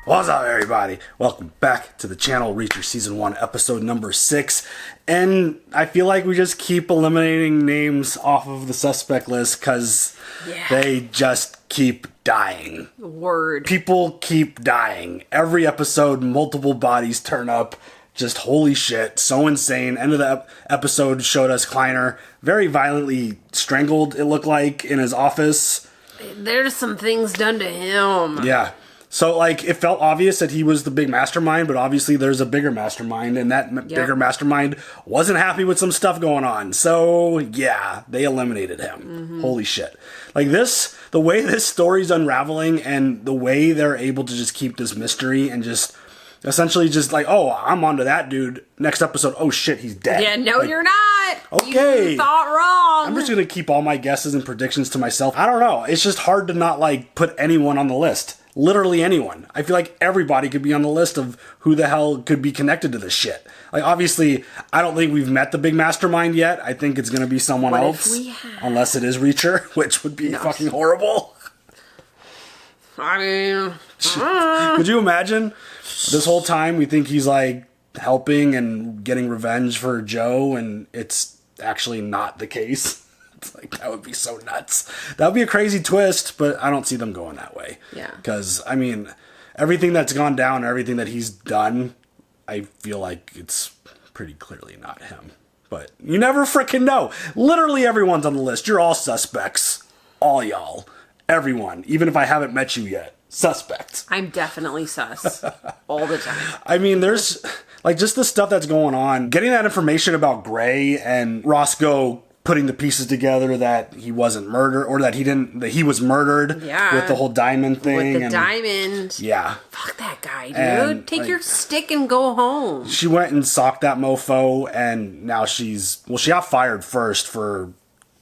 What's up, everybody? Welcome back to the channel, Reacher Season 1, Episode number 6. And I feel like we just keep eliminating names off of the suspect list because they just keep dying. Word. People keep dying. Every episode, multiple bodies turn up. Just holy shit, so insane. End of the episode showed us Kleiner very violently strangled, it looked like, in his office. There's some things done to him. Yeah. So, like, it felt obvious that he was the big mastermind, but obviously there's a bigger mastermind, and that bigger mastermind wasn't happy with some stuff going on. So, yeah, they eliminated him. Mm-hmm. Holy shit. Like, the way this story's unraveling, and the way they're able to just keep this mystery, and just essentially just like, oh, I'm onto that dude. Next episode, oh shit, he's dead. Yeah, no, like, you're not. Okay. You thought wrong. I'm just going to keep all my guesses and predictions to myself. I don't know. It's just hard to not, like, put anyone on the list. Literally anyone. I feel like everybody could be on the list of who the hell could be connected to this shit. Like, obviously, I don't think we've met the big mastermind yet. I think it's going to be someone else. Unless it is Reacher, which would be fucking horrible. I mean... Could you imagine? This whole time we think he's, like, helping and getting revenge for Joe, and it's actually not the case. It's like, that would be so nuts. That would be a crazy twist, but I don't see them going that way. Yeah. Because, I mean, everything that's gone down, everything that he's done, I feel like it's pretty clearly not him. But you never frickin' know. Literally everyone's on the list. You're all suspects. All y'all. Everyone. Even if I haven't met you yet. Suspect. I'm definitely sus. All the time. I mean, there's, like, just the stuff that's going on. Getting that information about Gray and Roscoe putting the pieces together that he wasn't murdered, or that he was murdered. Yeah. With the whole diamond thing. With the diamond. Yeah. Fuck that guy, dude. And, take like, your stick and go home. She went and socked that mofo, and now she got fired first for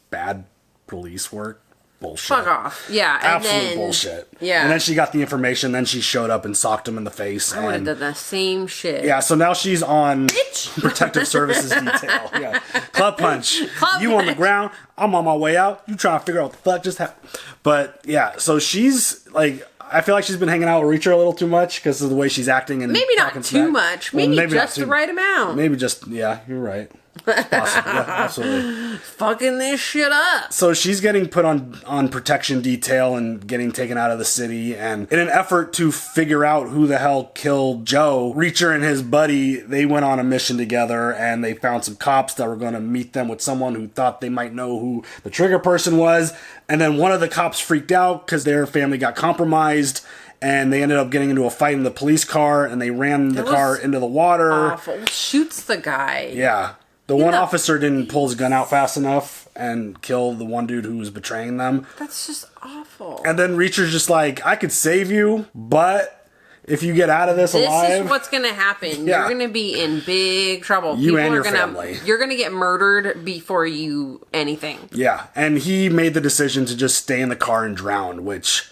bad police work. Bullshit. Fuck off. Yeah. Absolute bullshit. Yeah. And then she got the information, then she showed up and socked him in the face. I would have done the same shit. Yeah, so now she's on protective services detail. Yeah. Club punch. You on the ground, I'm on my way out. You trying to figure out what the fuck just happened. But yeah, so she's like, I feel like she's been hanging out with Reacher a little too much because of the way she's acting and maybe not too much. Maybe just the right amount. Maybe just, yeah, you're right. Possibly. Yeah, absolutely. Fucking this shit up. So she's getting put on protection detail and getting taken out of the city, and in an effort to figure out who the hell killed Joe, Reacher and his buddy, they went on a mission together, and they found some cops that were going to meet them with someone who thought they might know who the trigger person was, and then one of the cops freaked out because their family got compromised, and they ended up getting into a fight in the police car, and they ran the car into the water. Awful. Shoots the guy. Yeah. The one officer didn't pull his gun out fast enough and kill the one dude who was betraying them. That's just awful. And then Reacher's just like, I could save you, but if you get out of this alive... This is what's going to happen. Yeah. You're going to be in big trouble. You and your family. You're going to get murdered before you anything. Yeah, and he made the decision to just stay in the car and drown, which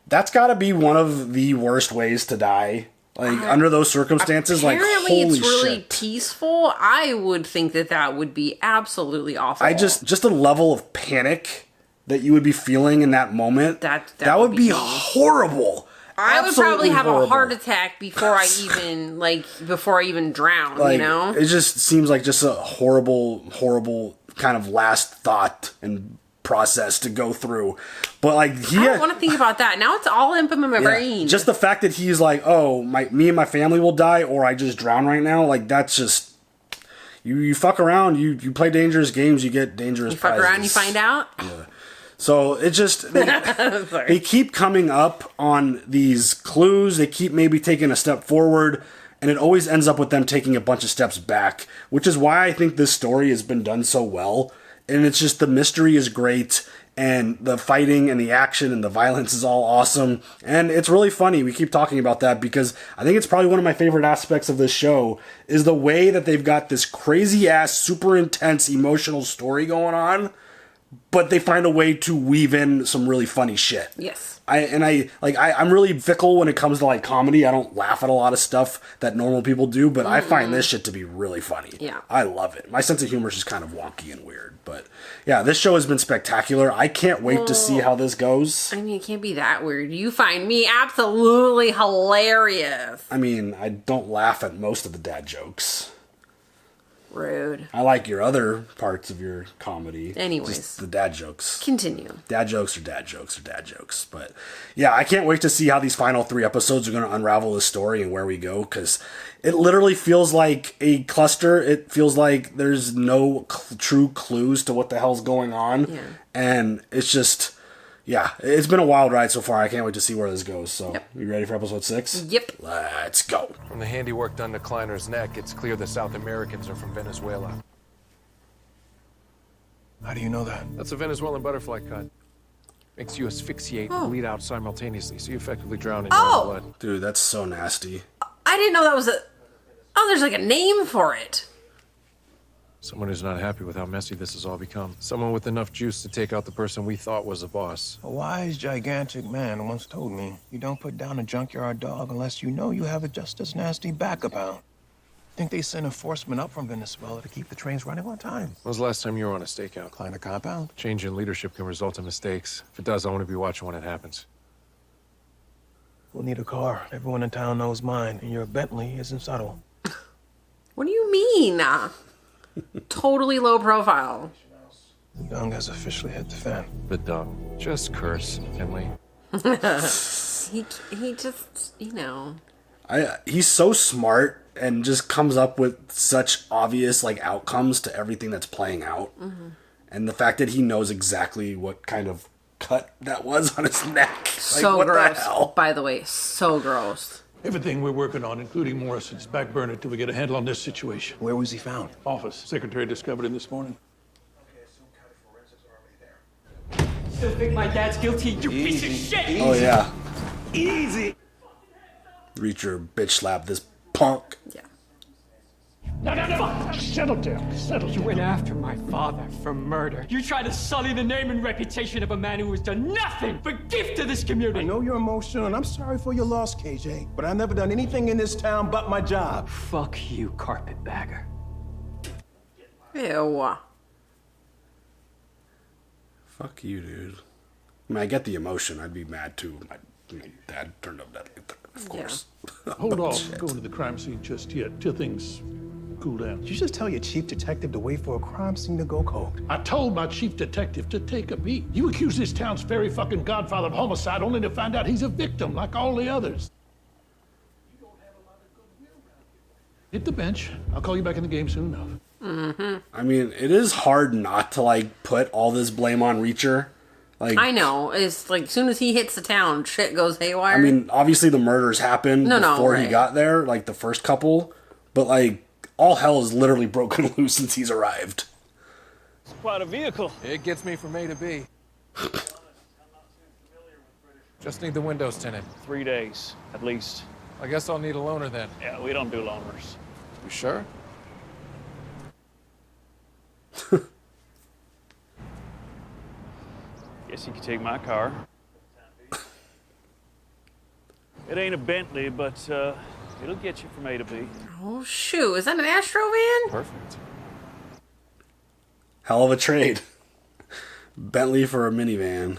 that's got to be one of the worst ways to die. Like, under those circumstances, like, holy shit. Apparently it's really peaceful. I would think that would be absolutely awful. Just a level of panic that you would be feeling in that moment, that would be horrible. I would probably have a heart attack before I even drown, like, you know? It just seems like just a horrible, horrible kind of last thought and process to go through. But like, I don't want to think about that. Now it's all up in my brain. Just the fact that he's like, oh, me and my family will die, or I just drown right now. Like, that's just, you fuck around, you play dangerous games, you get dangerous prizes. You fuck around, you find out. Yeah. So it just, they keep coming up on these clues. They keep maybe taking a step forward, and it always ends up with them taking a bunch of steps back, which is why I think this story has been done so well. And it's just, the mystery is great, and the fighting and the action and the violence is all awesome. And it's really funny. We keep talking about that because I think it's probably one of my favorite aspects of this show is the way that they've got this crazy ass, super intense, emotional story going on, but they find a way to weave in some really funny shit. Yes. I'm really fickle when it comes to like comedy. I don't laugh at a lot of stuff that normal people do, but I find this shit to be really funny. Yeah. I love it. My sense of humor is just kind of wonky and weird, but yeah, this show has been spectacular. I can't wait to see how this goes. I mean, it can't be that weird. You find me absolutely hilarious. I mean, I don't laugh at most of the dad jokes. Rude. I like your other parts of your comedy. Anyways. Just the dad jokes. Continue. Dad jokes are dad jokes are dad jokes. But yeah, I can't wait to see how these final 3 episodes are going to unravel this story and where we go, because it literally feels like a cluster. It feels like there's no true clues to what the hell's going on. Yeah. And it's just... yeah, it's been a wild ride so far. I can't wait to see where this goes. So, You ready for episode 6? Yep. Let's go. From the handiwork done to Kleiner's neck, it's clear the South Americans are from Venezuela. How do you know that? That's a Venezuelan butterfly cut. Makes you asphyxiate and bleed out simultaneously, so you effectively drown in your own blood. Dude, that's so nasty. I didn't know that was a... oh, there's like a name for it. Someone who's not happy with how messy this has all become. Someone with enough juice to take out the person we thought was a boss. A wise, gigantic man once told me, you don't put down a junkyard dog unless you know you have a just as nasty backup out. Think they send enforcement up from Venezuela to keep the trains running on time. When was the last time you were on a stakeout? Kleiner compound. Change in leadership can result in mistakes. If it does, I want to be watching when it happens. We'll need a car. Everyone in town knows mine, and your Bentley isn't subtle. What do you mean? Totally low profile. The dung has officially hit the fan. The dung. Just curse, Finley. He just, you know. He's so smart and just comes up with such obvious like outcomes to everything that's playing out. Mm-hmm. And the fact that he knows exactly what kind of cut that was on his neck. Like, So what gross. the hell? By the way, so gross. Everything we're working on, including Morrison's, back burner till we get a handle on this situation. Where was he found? Office. Secretary discovered him this morning. Still think my dad's guilty, you piece of shit! Oh yeah. Easy! Reacher bitch slap this punk. Yeah. No! Settle down. Settle You down. went after my father for murder. You tried to sully the name and reputation of a man who has done nothing but give to this community. I know you're emotional, and I'm sorry for your loss, KJ. But I've never done anything in this town but my job. Fuck you, carpetbagger. Ew. Fuck you, dude. I mean, I get the emotion. I'd be mad too. My dad turned up deadly, of course. Hold off going to the crime scene just yet, till things cool down. Did you just tell your chief detective to wait for a crime scene to go cold? I told my chief detective to take a beat. You accuse this town's very fucking godfather of homicide only to find out he's a victim like all the others. Hit the bench. I'll call you back in the game soon enough. Mm-hmm. I mean, it is hard not to like put all this blame on Reacher. Like, I know. It's like as soon as he hits the town, shit goes haywire. I mean, obviously the murders happened before he right. got there, like the first couple, but like all hell is literally broken loose since he's arrived. It's quite a vehicle. It gets me from A to B. Just need the windows tinted. 3 days, at least. I guess I'll need a loaner then. Yeah, we don't do loaners. You sure? Guess you could take my car. It ain't a Bentley, but it'll get you from A to B. oh shoot, is that an Astro van? Perfect. Hell of a trade. Bentley for a minivan.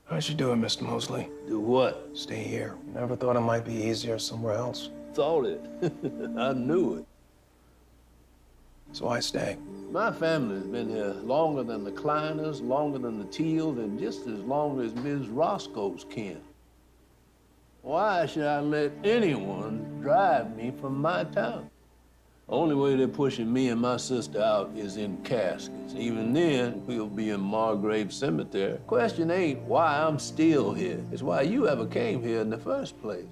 How'd you do it, Mr. Mosley? Do what? Stay here. Never thought it might be easier somewhere else. Thought it. I knew it. So I stay. My family's been here longer than the Kleiners, longer than the Teals, and just as long as Ms. Roscoe's kin. Why should I let anyone drive me from my town? Only way they're pushing me and my sister out is in caskets. Even then, we'll be in Margrave Cemetery. Question ain't why I'm still here. It's why you ever came here in the first place.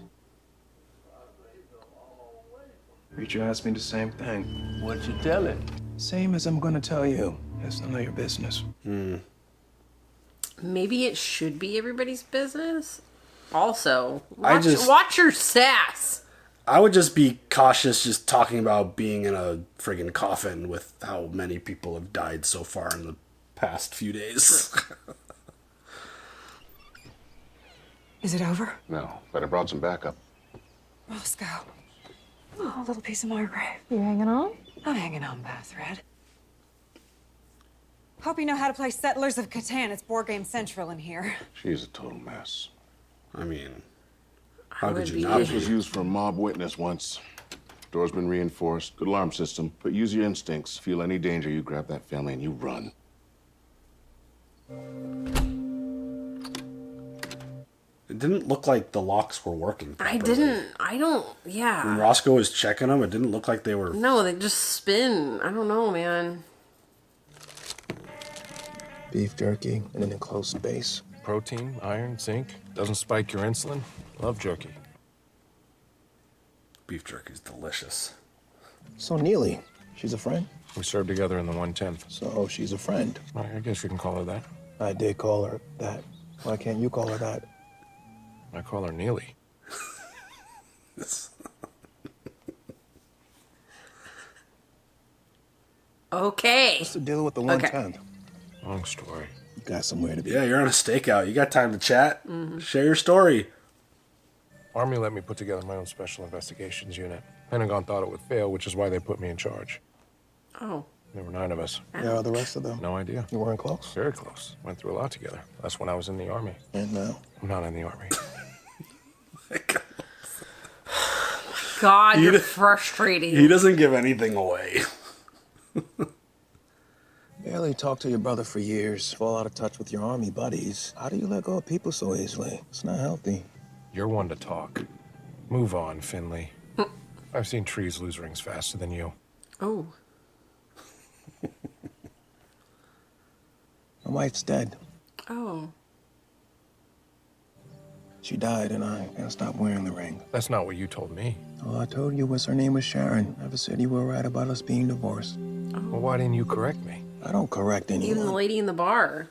Reacher asked me the same thing. What you tell him? Same as I'm gonna tell you. It's none of your business. Maybe it should be everybody's business. Also, I watch your sass. I would just be cautious just talking about being in a friggin' coffin with how many people have died so far in the past few days. Is it over? No, but I brought some backup. Roscoe. Oh, a little piece of Margrave. You hanging on? I'm hanging on by a thread. Hope you know how to play Settlers of Catan. It's board game central in here. She's a total mess. I mean, how could you This not was be? used for a mob witness once. Door's been reinforced. Good alarm system. But use your instincts. Feel any danger, you grab that family and you run. It didn't look like the locks were working properly. Yeah. When Roscoe was checking them, it didn't look like they were... No, they just spin. I don't know, man. Beef jerky in an enclosed space. Protein, iron, zinc. Doesn't spike your insulin. Love jerky. Beef jerky's delicious. So Neely, she's a friend? We served together in the 110th. So she's a friend. I guess you can call her that. I did call her that. Why can't you call her that? I call her Neely. Okay. What's the deal with the 110th? Long story. Got somewhere to be. Yeah, you're on a stakeout. You got time to chat. Share your story. Army let me put together my own special investigations unit. Pentagon thought it would fail, which is why they put me in charge. Oh. There were 9 of us. Where are the rest of them? No idea. You weren't close? Very close. Went through a lot together. That's when I was in the Army. And now? I'm not in the Army. God, you're frustrating. He doesn't give anything away. Barely talked to your brother for years. Fall out of touch with your Army buddies. How do you let go of people so easily? It's not healthy. You're one to talk. Move on, Finley. I've seen trees lose rings faster than you. Oh. My wife's dead. Oh. She died and I can't stop wearing the ring. That's not what you told me. All I told you was her name was Sharon. Never said you were right about us being divorced. Well, why didn't you correct me? I don't correct anyone. Even the lady in the bar.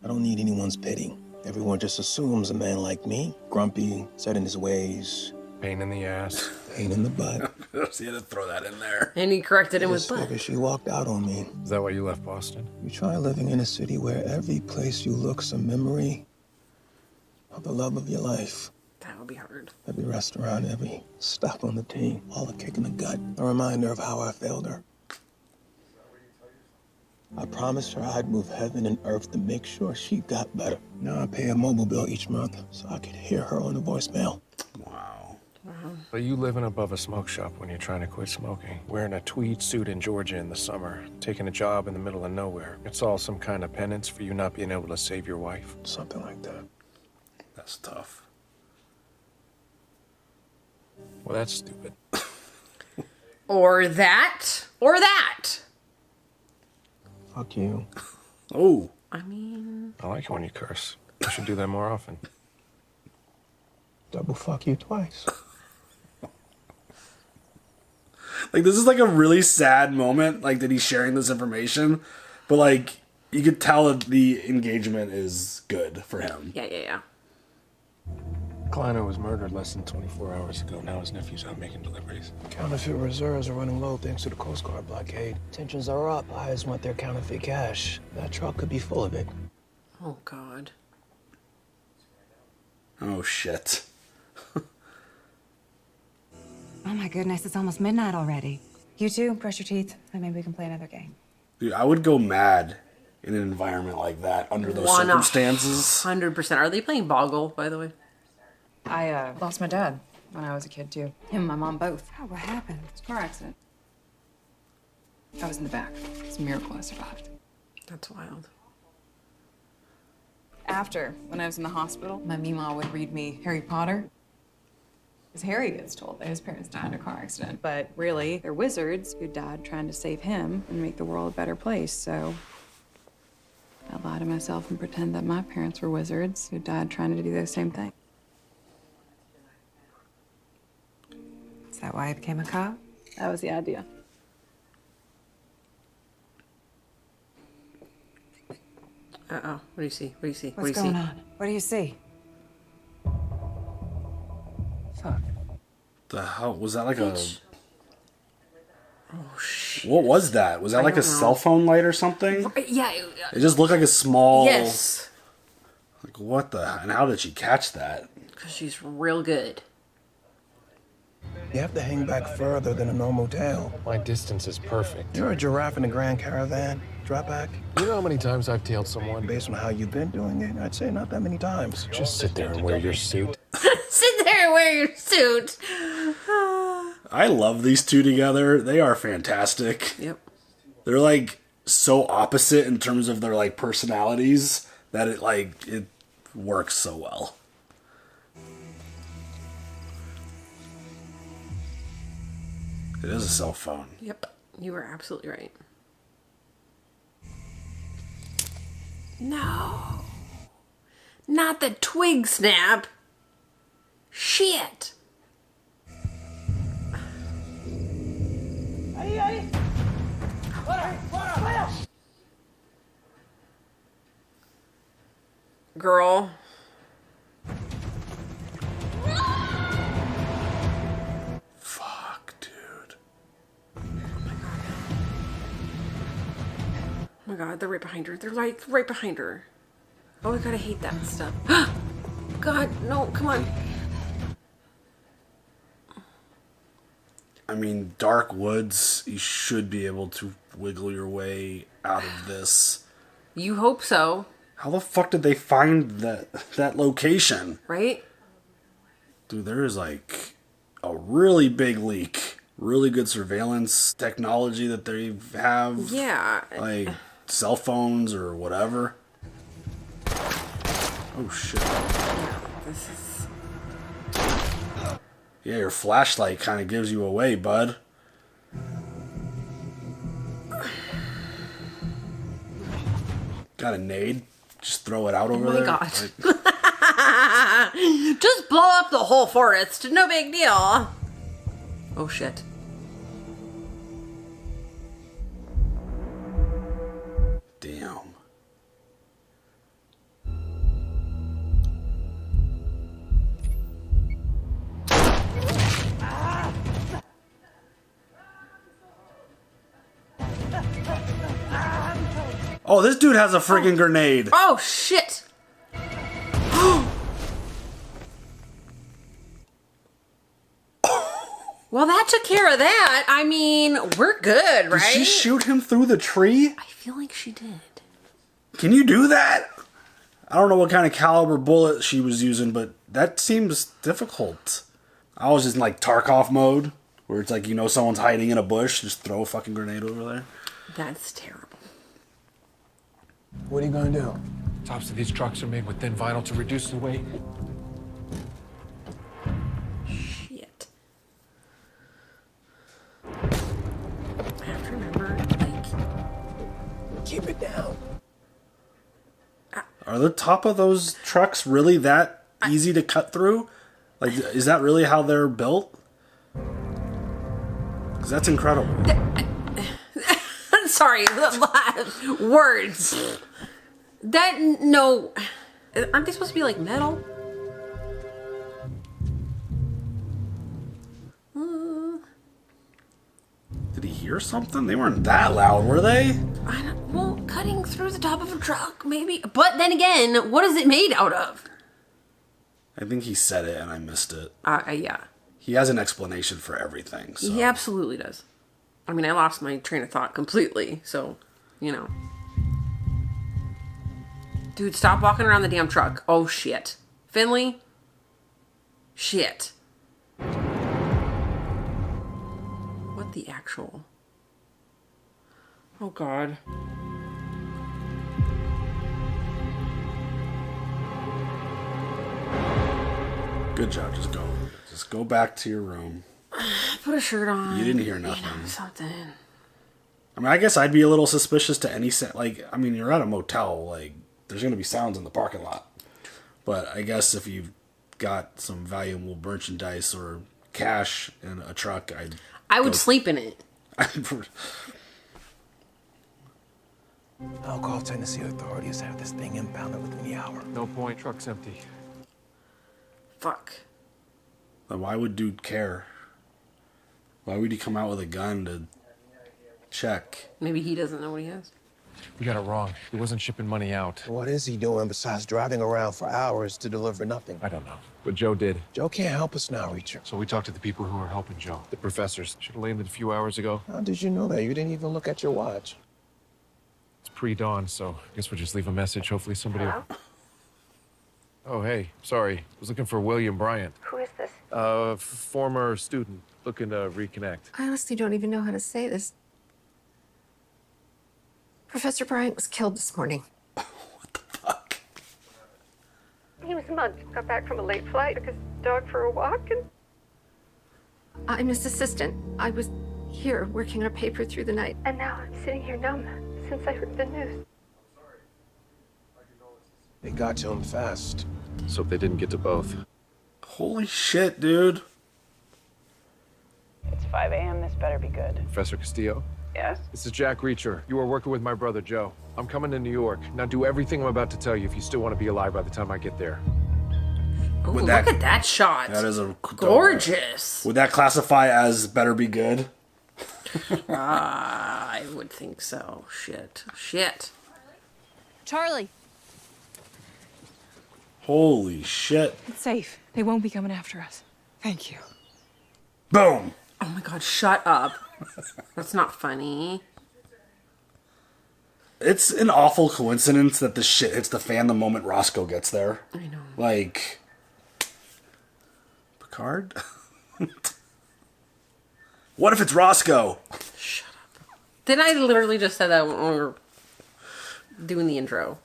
I don't need anyone's pity. Everyone just assumes a man like me, grumpy, set in his ways, Pain in the ass. pain in the butt. So you had to throw that in there. And he corrected him with Just butt. figured she walked out on me. Is that why you left Boston? You try living in a city where every place you look's a memory of the love of your life. That would be hard. Every restaurant, every stop on the team, all a kick in the gut. A reminder of how I failed her. I promised her I'd move heaven and earth to make sure she got better. Now I pay a mobile bill each month so I could hear her on the voicemail. Wow. But you living above a smoke shop when you're trying to quit smoking. Wearing a tweed suit in Georgia in the summer. Taking a job in the middle of nowhere. It's all some kind of penance for you not being able to save your wife. Something like that. That's tough. Well, that's stupid. Or that. Or that. Fuck you. Oh. I mean... I like it when you curse. You should do that more often. Double fuck you twice. Like, this is like a really sad moment, like, that he's sharing this information. But, like, you could tell that the engagement is good for him. Yeah. Kleiner was murdered less than 24 hours ago. Now his nephew's out making deliveries. Counterfeit reserves are running low thanks to the Coast Guard blockade. Tensions are up. Eyes want their counterfeit cash. That truck could be full of it. Oh, God. Oh, shit. Oh my goodness, it's almost midnight already. You two, brush your teeth, and maybe we can play another game. Dude, I would go mad in an environment like that under those circumstances. 100%. Are they playing Boggle, by the way? I lost my dad when I was a kid, too. Him and my mom both. Oh, what happened? Car accident. I was in the back. It's a miracle I survived. That's wild. After, when I was in the hospital, my Mima would read me Harry Potter. Because Harry gets told that his parents died in a car accident. But really, they're wizards who died trying to save him and make the world a better place. So I lie to myself and pretend that my parents were wizards who died trying to do the same thing. Is that why I became a cop? That was the idea. Uh-oh. What do you see? What do you see? What do What's you going see? on? What do you see? Fuck. The hell? Was that like a... Oh, shit. What was that? Was that like a cell phone light or something? Yeah. It just looked like a small... Yes. Like, what the... And how did she catch that? Because she's real good. You have to hang back further than a normal tail. My distance is perfect. You're a giraffe in a Grand Caravan. Drop back. You know how many times I've tailed someone? Based on how you've been doing it, I'd say not that many times. Just sit there and wear your suit. Sit there and wear your suit. I love these two together. They are fantastic. Yep. They're like so opposite in terms of their like personalities that it works so well. It is a cell phone. Yep. You were absolutely right. No. Not the twig snap. Shit. Girl. Fuck, dude. Oh my god, they're right behind her. They're like right behind her. Oh, I gotta hate that stuff. God, no, come on. I mean, dark woods, you should be able to wiggle your way out of this. You hope so. How the fuck did they find that location? Right? Dude, there is like a really big leak. Really good surveillance technology that they have. Yeah. Like cell phones or whatever. Oh shit. This is... Yeah, your flashlight kind of gives you away, bud. Got a nade? Just throw it out over there? Oh my god. Like... Just blow up the whole forest. No big deal. Oh shit. Damn. Oh, this dude has a friggin' grenade. Oh shit. Well, that took care of that. I mean, we're good, right? Did she shoot him through the tree? I feel like she did. Can you do that? I don't know what kind of caliber bullet she was using, but that seems difficult. I was just in like Tarkov mode, where it's like, you know, someone's hiding in a bush, just throw a fucking grenade over there. That's terrible. What are you gonna do? Tops of these trucks are made with thin vinyl to reduce the weight. Shit. I have to remember, like... Keep it down. Are the top of those trucks really that easy to cut through? Like, is that really how they're built? Because that's incredible. Sorry, words. That, no. Aren't they supposed to be like metal? Did he hear something? They weren't that loud, were they? I don't, well, cutting through the top of a truck, maybe. But then again, what is it made out of? I think he said it and I missed it. Yeah. He has an explanation for everything. So. He absolutely does. I mean, I lost my train of thought completely, so, you know. Dude, stop walking around the damn truck. Oh, shit. Finley? Shit. What the actual... Oh, God. Good job. Just go back to your room. Put a shirt on. You didn't hear nothing. You know, something. I mean, I guess I'd be a little suspicious to any sound. Like, I mean, you're at a motel. Like, there's going to be sounds in the parking lot. But I guess if you've got some valuable merchandise or cash in a truck, I would sleep in it. I'll call Tennessee authorities to have this thing impounded within the hour. No point, truck's empty. Fuck. Then why would dude care? Why would he come out with a gun to Check. Maybe he doesn't know what he has. We got it wrong. He wasn't shipping money out. What is he doing besides driving around for hours to deliver nothing? I don't know. But Joe did. Joe can't help us now, Reacher. So we talked to the people who were helping Joe. The professors. Should have landed a few hours ago. How did you know that? You didn't even look at your watch. It's pre-dawn, so I guess we'll just leave a message. Hopefully somebody will... Oh, hey. Sorry. I was looking for William Bryant. Who is this? Former student looking to reconnect. I honestly don't even know how to say this. Professor Bryant was killed this morning. What the fuck? He was mugged. Got back from a late flight, took his dog for a walk, and... I'm his assistant. I was here working on paper through the night. And now I'm sitting here numb since I heard the news. They got to him fast. So if they didn't get to both. Holy shit, dude. It's 5 a.m. This better be good. Professor Castillo? Yes? This is Jack Reacher. You are working with my brother, Joe. I'm coming to New York. Now do everything I'm about to tell you if you still want to be alive by the time I get there. Ooh, look at that shot. That is a gorgeous. Would that classify as better be good? I would think so. Shit. Charlie, Holy shit. it's safe. They won't be coming after us. Thank you. Boom. Oh my god, shut up. That's not funny. It's an awful coincidence that this shit hits the fan the moment Roscoe gets there. I know. Like... Picard? What if it's Roscoe? Shut up. Didn't I literally just say that when we were doing the intro?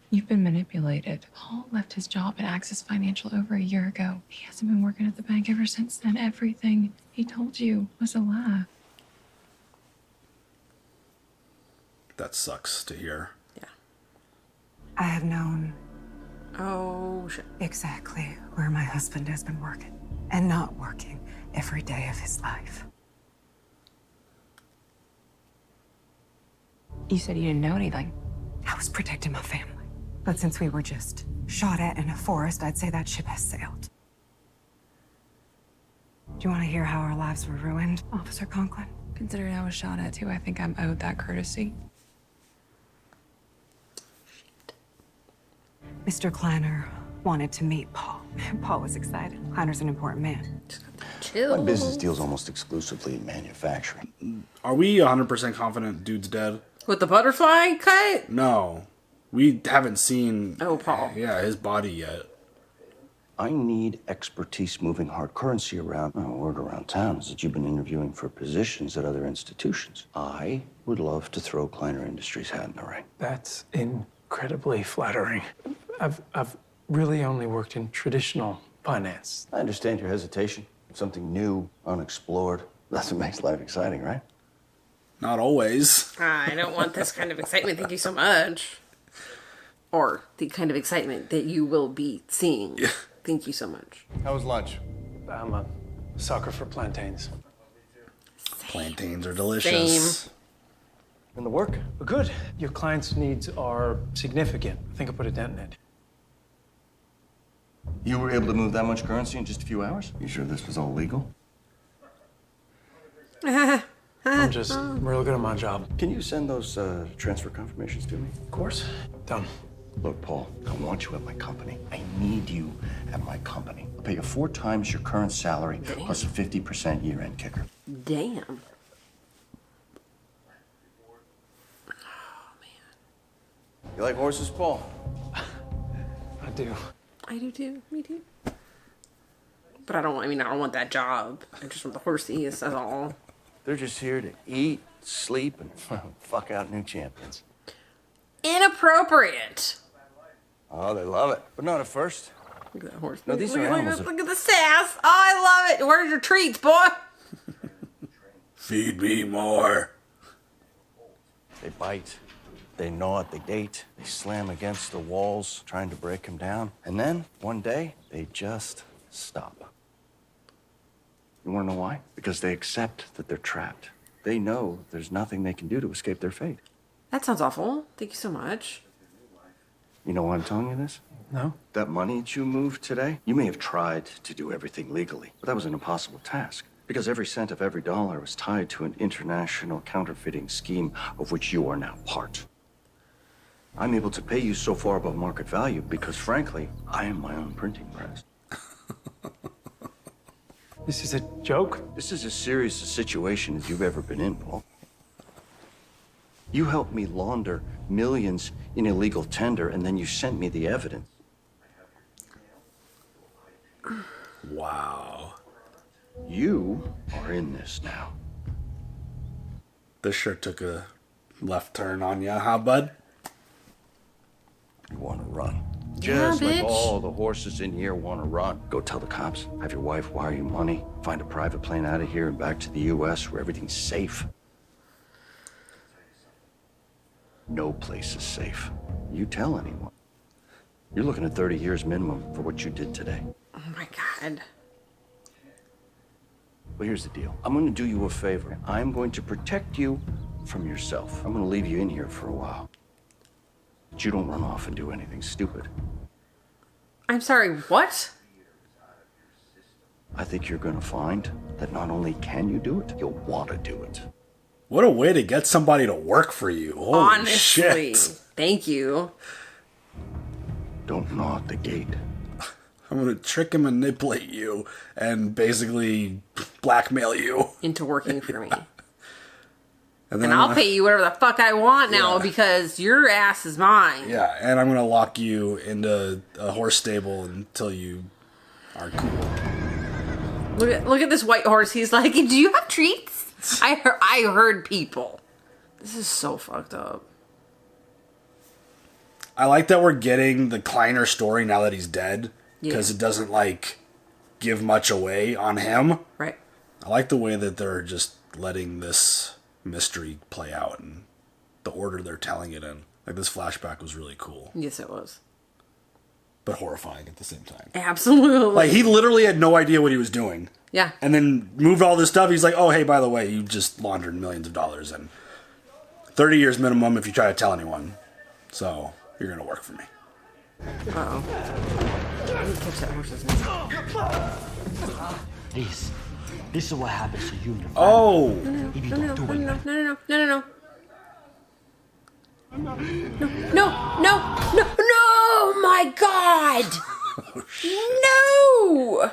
You've been manipulated. Paul left his job at Access Financial over a year ago. He hasn't been working at the bank ever since then. Everything he told you was a lie. That sucks to hear. Yeah. I have known Oh, shit. exactly where my husband has been working and not working every day of his life. You said you didn't know anything. I was protecting my family. But since we were just shot at in a forest, I'd say that ship has sailed. Do you want to hear how our lives were ruined, Officer Conklin? Considering I was shot at too, I think I'm owed that courtesy. Mr. Kleiner wanted to meet Paul. Paul was excited. Kleiner's an important man. Chill. My business deals almost exclusively in manufacturing. Are we 100% confident dude's dead? With the butterfly cut? No. We haven't seen... Paul. Yeah, his body yet. I need expertise moving hard currency around. Word around town is that you've been interviewing for positions at other institutions. I would love to throw Kleiner Industries' hat in the ring. That's incredibly flattering. I've really only worked in traditional finance. I understand your hesitation. Something new, unexplored. That's what makes life exciting, right? Not always. I don't want this kind of excitement. Thank you so much. Or the kind of excitement that you will be seeing. Thank you so much. How was lunch? I'm a sucker for plantains. Plantains are delicious. Same. And the work? Good. Your client's needs are significant. I think I put a dent in it. You were able to move that much currency in just a few hours? You sure this was all legal? I'm just real good at my job. Can you send those transfer confirmations to me? Of course. Done. Look, Paul, I want you at my company. I need you at my company. I'll pay you 4 times your current salary plus a 50% year-end kicker. Damn. You like horses, Paul? I do. I do too. Me too. But I don't want that job. I just want the horsies, that's all. They're just here to eat, sleep, and fuck out new champions. Inappropriate. Oh, they love it. But not at first. Look at that horse. No, these are animals. Look at the sass. Oh, I love it. Where's your treats, boy? Feed me more. They bite, they gnaw at the gate, they slam against the walls, trying to break them down. And then, one day, they just stop. You wanna know why? Because they accept that they're trapped. They know there's nothing they can do to escape their fate. That sounds awful. Thank you so much. You know why I'm telling you this? No? That money that you moved today, you may have tried to do everything legally, but that was an impossible task. Because every cent of every dollar is tied to an international counterfeiting scheme of which you are now part. I'm able to pay you so far above market value because, frankly, I am my own printing press. This is a joke? This is as serious a situation as you've ever been in, Paul. You helped me launder millions in illegal tender, and then you sent me the evidence. Wow. You are in this now. This sure took a left turn on ya, huh, bud? You want to run. Yeah, Just like bitch. all the horses in here want to run. Go tell the cops. Have your wife wire you money. Find a private plane out of here and back to the U.S. where everything's safe. No place is safe. You tell anyone. You're looking at 30 years minimum for what you did today. Oh my God. But here's the deal. I'm going to do you a favor. I'm going to protect you from yourself. I'm going to leave you in here for a while. But you don't run off and do anything stupid. I'm sorry, what? I think you're going to find that not only can you do it, you'll want to do it. What a way to get somebody to work for you. Holy Honestly. shit. Thank you. Don't gnaw at the gate. I'm going to trick and manipulate you and basically blackmail you. Into working for me. And And I'll pay you whatever the fuck I want now because your ass is mine. Yeah, and I'm going to lock you into a horse stable until you are cool. Look at this white horse. He's like, do you have treats? I heard people. This is so fucked up. I like that we're getting the Kleiner story now that he's dead. Because Yeah. it doesn't, like, give much away on him. Right. I like the way that they're just letting this mystery play out and the order they're telling it in. Like, this flashback was really cool. Yes, it was. But horrifying at the same time. Absolutely. Like, he literally had no idea what he was doing. Yeah. And then moved all this stuff. He's like, oh, hey, by the way, you just laundered millions of dollars. And 30 years minimum if you try to tell anyone. So, you're going to work for me. Uh-oh. I didn't catch that horse's name. This is what happens to you and your family. Oh! If you don't do it. No. No, my God! No!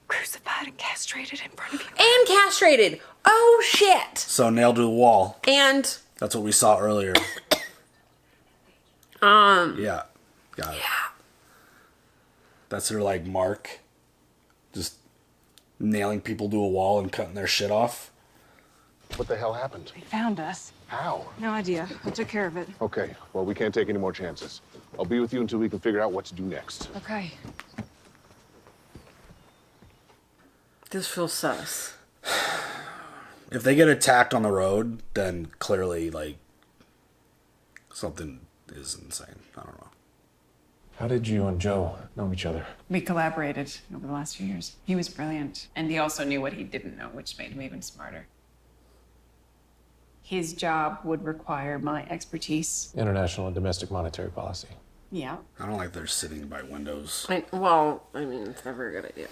Crucified and castrated in front of you. And castrated. Oh, shit. So, nailed to the wall. And... That's what we saw earlier. Yeah. Got it. Yeah. That's her, like, mark. Just nailing people to a wall and cutting their shit off. What the hell happened? They found us. How? No idea. I took care of it. Okay, well, we can't take any more chances. I'll be with you until we can figure out what to do next. Okay. This feels sus. If they get attacked on the road, then clearly, like, something is insane. I don't know. How did you and Joe know each other? We collaborated over the last few years. He was brilliant, and he also knew what he didn't know, which made him even smarter. His job would require my expertise. International and domestic monetary policy. Yeah. I don't like they're sitting by windows. It's never a good idea.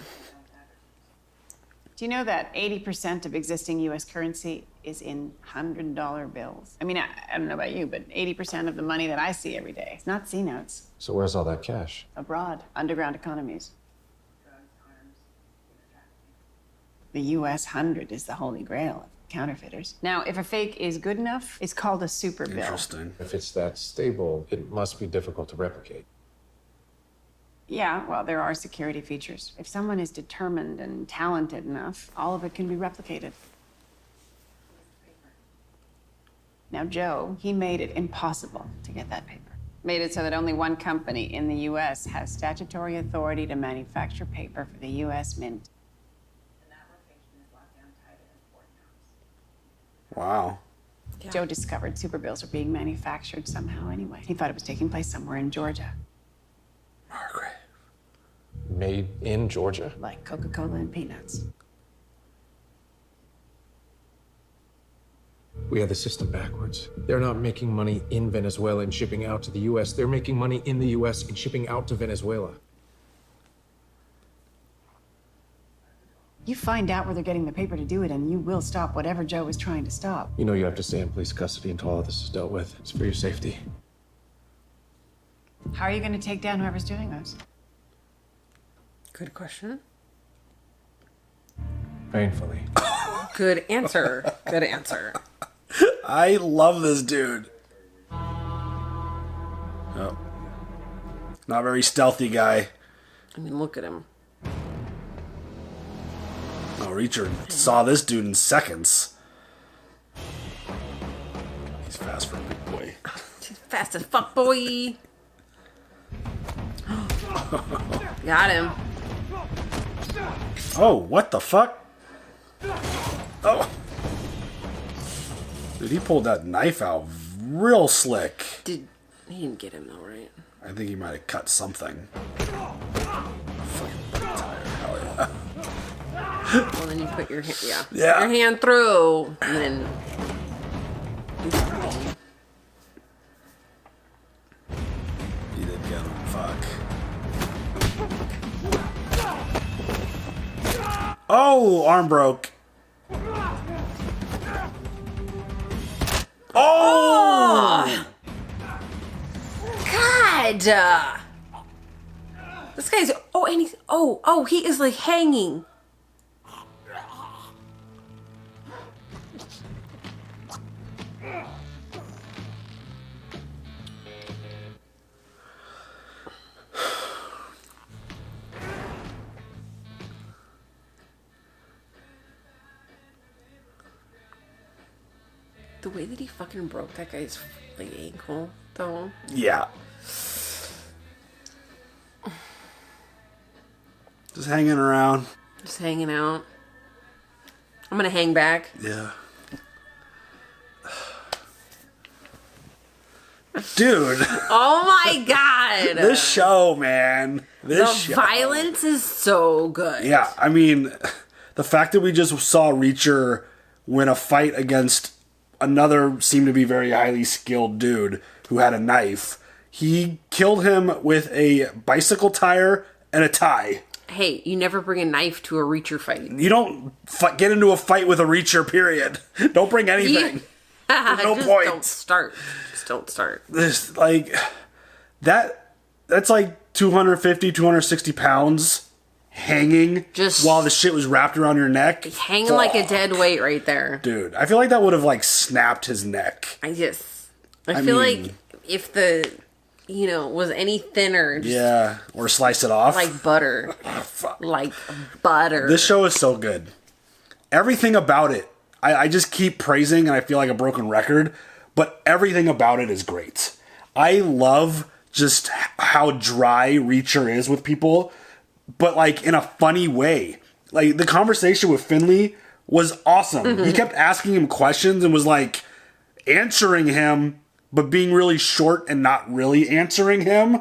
Do you know that 80% of existing U.S. currency is in $100 bills? I mean, I don't know about you, but 80% of the money that I see every day is not C-notes. So where's all that cash? Abroad, underground economies. The U.S. 100 is the holy grail of counterfeiters. Now, if a fake is good enough, it's called a super bill. Interesting. If it's that stable, it must be difficult to replicate. Yeah, well, there are security features. If someone is determined and talented enough, all of it can be replicated. Now, Joe, he made it impossible to get that paper. Made it so that only one company in the U.S. has statutory authority to manufacture paper for the U.S. Mint. Wow. Yeah. Joe discovered superbills were being manufactured somehow anyway. He thought it was taking place somewhere in Georgia. Margrave. Made in Georgia? Like Coca-Cola and peanuts. We have the system backwards. They're not making money in Venezuela and shipping out to the U.S. They're making money in the U.S. and shipping out to Venezuela. You find out where they're getting the paper to do it, and you will stop whatever Joe is trying to stop. You know you have to stay in police custody until all of this is dealt with. It's for your safety. How are you going to take down whoever's doing this? Good question. Painfully. Good answer. Good answer. I love this dude. Oh. Not very stealthy guy. I mean, look at him. Oh, Reacher saw this dude in seconds. He's fast for a big boy. She's fast as fuck, boy. Got him. Oh, what the fuck? Oh. Dude, he pulled that knife out real slick. He didn't get him though, right? I think he might have cut something. Fucking brake tire, hell yeah. Well, then you put your hand, Yeah. your hand through, and then. He did get him. Fuck. Oh, arm broke. Oh! God! This guy's. Oh, and he's. Oh, he is like hanging. The way that he fucking broke that guy's like ankle, though. Yeah. Just hanging around. Just hanging out. I'm gonna hang back. Yeah. Dude. Oh my god. This show, man. The violence is so good. Yeah, I mean, the fact that we just saw Reacher win a fight against another seemed to be very highly skilled dude who had a knife. He killed him with a bicycle tire and a tie. Hey, you never bring a knife to a Reacher fight. You don't get into a fight with a Reacher, period. Don't bring anything. There's no Just point. Don't start. Just don't start. This, like, that's like 250, 260 pounds hanging just while the shit was wrapped around your neck. Hanging like a dead weight right there. Dude, I feel like that would have, like, snapped his neck. I feel like if the, was any thinner. Yeah, or slice it off. Like butter. Like butter. This show is so good. Everything about it, I just keep praising, and I feel like a broken record, but everything about it is great. I love just how dry Reacher is with people, but like in a funny way. Like the conversation with Finley was awesome. Mm-hmm. He kept asking him questions and was like answering him, but being really short and not really answering him.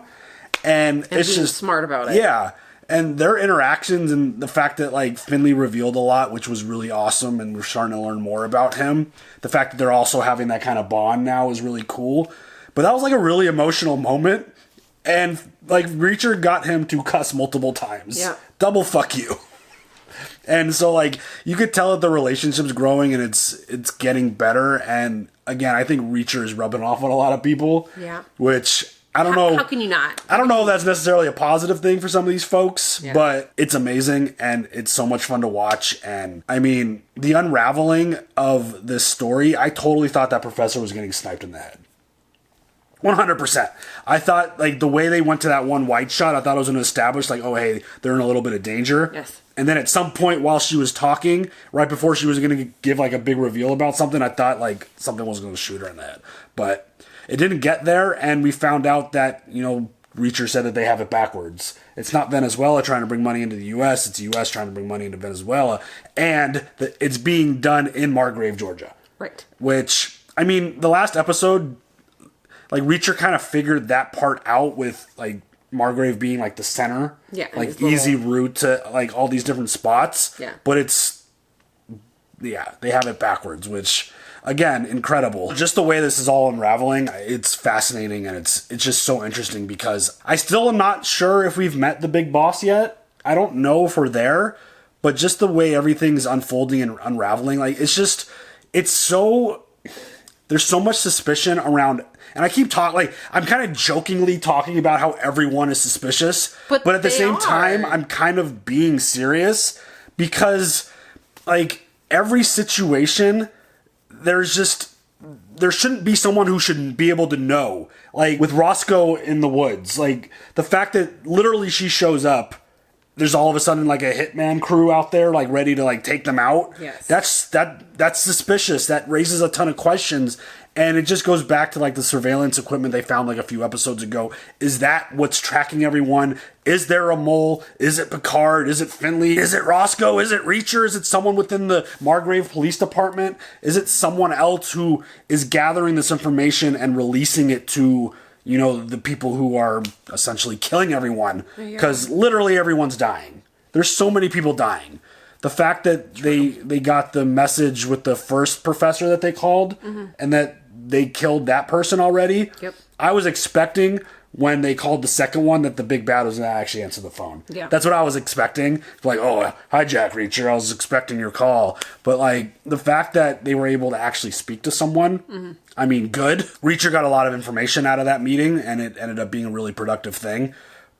And it's being just smart about it. Yeah. And their interactions and the fact that like Finley revealed a lot, which was really awesome, and we're starting to learn more about him. The fact that they're also having that kind of bond now is really cool. But that was like a really emotional moment. And like Reacher got him to cuss multiple times. Yeah. Double fuck you. And so like you could tell that the relationship's growing and it's getting better. And again, I think Reacher is rubbing off on a lot of people. Yeah. Which I don't know. How can you not? I don't know if that's necessarily a positive thing for some of these folks, Yeah. but it's amazing and it's so much fun to watch. And I mean, the unraveling of this story, I totally thought that professor was getting sniped in the head. 100%. I thought, like, the way they went to that one white shot, I thought it was going to establish, like, oh, hey, they're in a little bit of danger. Yes. And then at some point while she was talking, right before she was going to give, like, a big reveal about something, I thought, like, something was going to shoot her in the head. But it didn't get there, and we found out that, Reacher said that they have it backwards. It's not Venezuela trying to bring money into the U.S., it's the U.S. trying to bring money into Venezuela, and it's being done in Margrave, Georgia. Right. Which, I mean, the last episode, like, Reacher kind of figured that part out with, like, Margrave being, like, the center. Yeah. Like, easy route to, like, all these different spots. Yeah. But they have it backwards, which, again, incredible. Just the way this is all unraveling, it's fascinating, and it's just so interesting because I still am not sure if we've met the big boss yet. I don't know if we're there, but just the way everything's unfolding and unraveling, like it's so, there's so much suspicion around. And I keep talking, like, I'm kind of jokingly talking about how everyone is suspicious, but at the same time, I'm kind of being serious because, like, every situation, there shouldn't be someone who shouldn't be able to know. Like, with Roscoe in the woods, like, the fact that literally she shows up, there's all of a sudden, like, a hitman crew out there, like, ready to, like, take them out. Yes. That's suspicious. That raises a ton of questions. And it just goes back to, like, the surveillance equipment they found, like, a few episodes ago. Is that what's tracking everyone? Is there a mole? Is it Picard? Is it Finley? Is it Roscoe? Is it Reacher? Is it someone within the Margrave Police Department? Is it someone else who is gathering this information and releasing it to, you know, the people who are essentially killing everyone? Because literally everyone's dying. There's so many people dying. The fact that they got the message with the first professor that they called and that they killed that person already. Yep. I was expecting when they called the second one that the big bad was going to actually answer the phone. Yeah. That's what I was expecting. Like, oh, hi, Jack Reacher. I was expecting your call. But, like, the fact that they were able to actually speak to someone, I mean, good. Reacher got a lot of information out of that meeting, and it ended up being a really productive thing.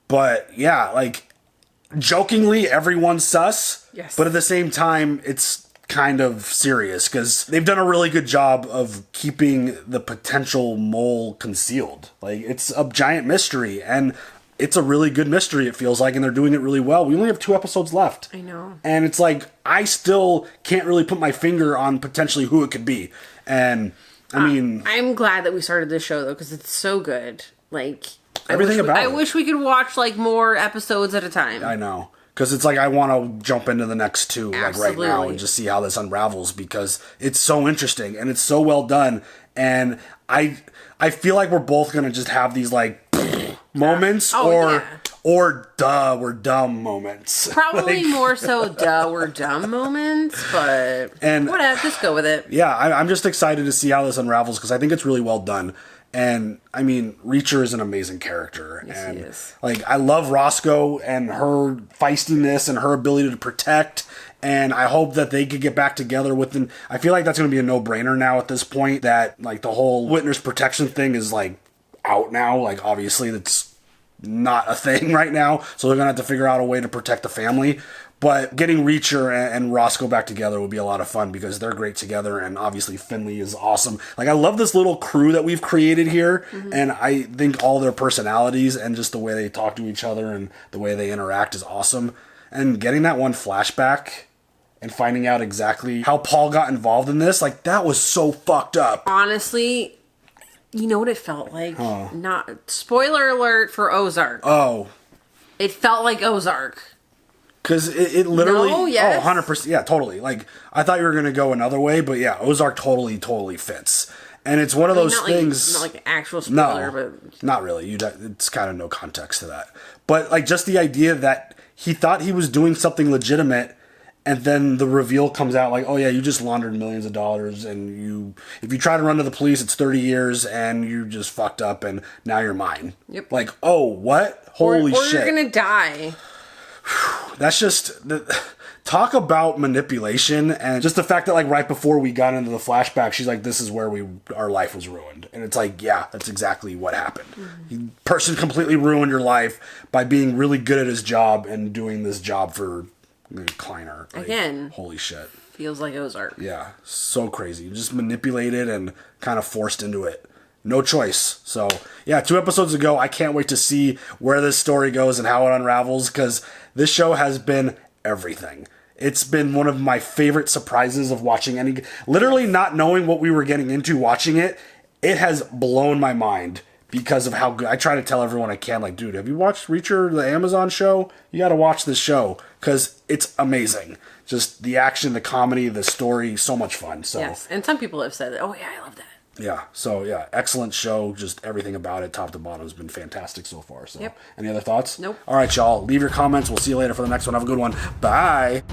But, yeah, like, jokingly, everyone's sus. Yes. But at the same time, it's kind of serious because they've done a really good job of keeping the potential mole concealed. Like, it's a giant mystery, and it's a really good mystery, it feels like, and they're doing it really well. We only have 2 episodes left. I know. And it's like, I still can't really put my finger on potentially who it could be. And, I mean... I'm glad that we started this show, though, because it's so good. Like... Everything about it. I wish we could watch, like, more episodes at a time. I know. Because it's like I want to jump into the next 2 like right now and just see how this unravels because it's so interesting and it's so well done. And I feel like we're both going to just have these like moments or duh, we're dumb moments. Probably like, more so duh, we're dumb moments, but whatever, just go with it. Yeah, I'm just excited to see how this unravels because I think it's really well done. And, I mean, Reacher is an amazing character. Yes, and, he is. Like, I love Roscoe and her feistiness and her ability to protect. And I hope that they could get back together within... I feel like that's going to be a no-brainer now at this point. That, like, the whole witness protection thing is, like, out now. Like, obviously, that's not a thing right now. So they're going to have to figure out a way to protect the family. But getting Reacher and Roscoe back together would be a lot of fun because they're great together, and obviously Finley is awesome. Like, I love this little crew that we've created here, and I think all their personalities and just the way they talk to each other and the way they interact is awesome. And getting that one flashback and finding out exactly how Paul got involved in this, like, that was so fucked up. Honestly, you know what it felt like? Not spoiler alert for Ozark. Oh. It felt like Ozark. Because it literally... No, yes. Oh, 100%. Yeah, totally. Like, I thought you were going to go another way, but yeah, Ozark totally fits. And it's one of those things... Not like an actual spoiler, but... Not really. It's kind of no context to that. But, like, just the idea that he thought he was doing something legitimate, and then the reveal comes out like, oh yeah, you just laundered millions of dollars, and if you try to run to the police, it's 30 years, and you just fucked up, and now you're mine. Yep. Like, oh, what? Holy shit. Or you're going to die. That's just talk about manipulation, and just the fact that like right before we got into the flashback, she's like, "This is where our life was ruined," and it's like, yeah, that's exactly what happened. Person completely ruined your life by being really good at his job and doing this job for Kleiner. Like, again, holy shit, feels like Ozark. Yeah, so crazy. Just manipulated and kind of forced into it. No choice. So, yeah, 2 episodes ago, I can't wait to see where this story goes and how it unravels, because this show has been everything. It's been one of my favorite surprises of watching literally not knowing what we were getting into watching it. It has blown my mind because of how good. I try to tell everyone I can, like, dude, have you watched Reacher, the Amazon show? You got to watch this show because it's amazing. Just the action, the comedy, the story, so much fun. So yes, and some people have said, oh yeah, I love that. Yeah, so yeah, excellent show. Just everything about it, top to bottom, has been fantastic so far. So, Any other thoughts? Nope. All right, y'all. Leave your comments. We'll see you later for the next one. Have a good one. Bye.